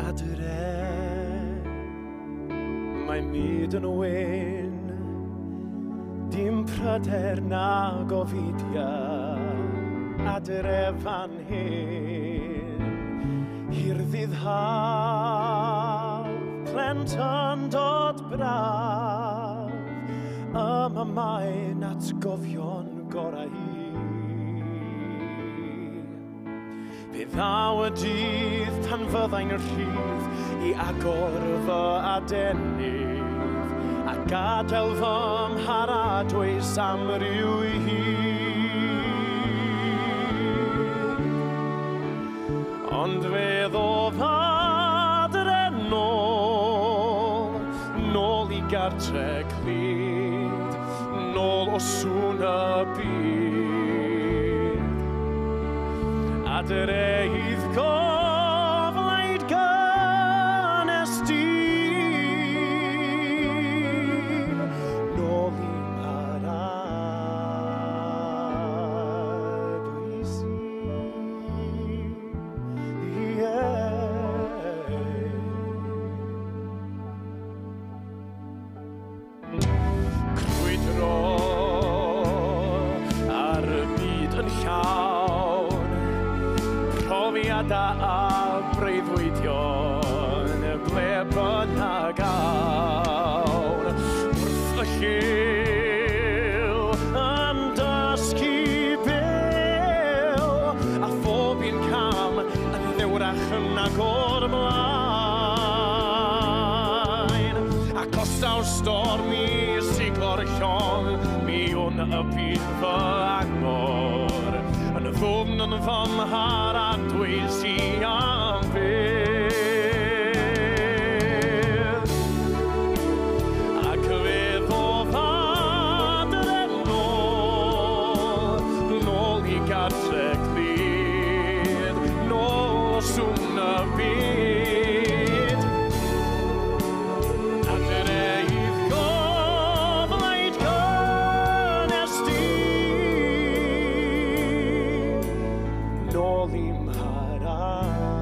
Adre, mae'n byd yn wyn, dim pryder na gofidia. Adre fan hyn, hirddydd haf, plentyn dod braf, yma mae'n atgofion gorau hi. Fe ddaw y dydd pan fyddai'n rhydd i agor fy adenydd a gadael fy mharadwys am ryw hyd. Ond fe ddodd adre nôl i gartre clyd, nôl o sŵn y byd. Adre idd goflaid gynes di, nôl i maradwys Crwydro ar y byd yn llawn, profiada a breuddwydion, ble bynnag awn, wrth y lliw yn dysgu bil, a phob un cam yn ddiwrach yn agor mlaen. Ac os daw stormi siglo'r llong, mi wn y byd fy angor, yn y ddwfn yn fy mharadwys i am fydd. Ac fe ddodd adre nôl i gartre clyd, nôl o sŵn y byd. Adre idd goflaid gynes di, nôl i maradwys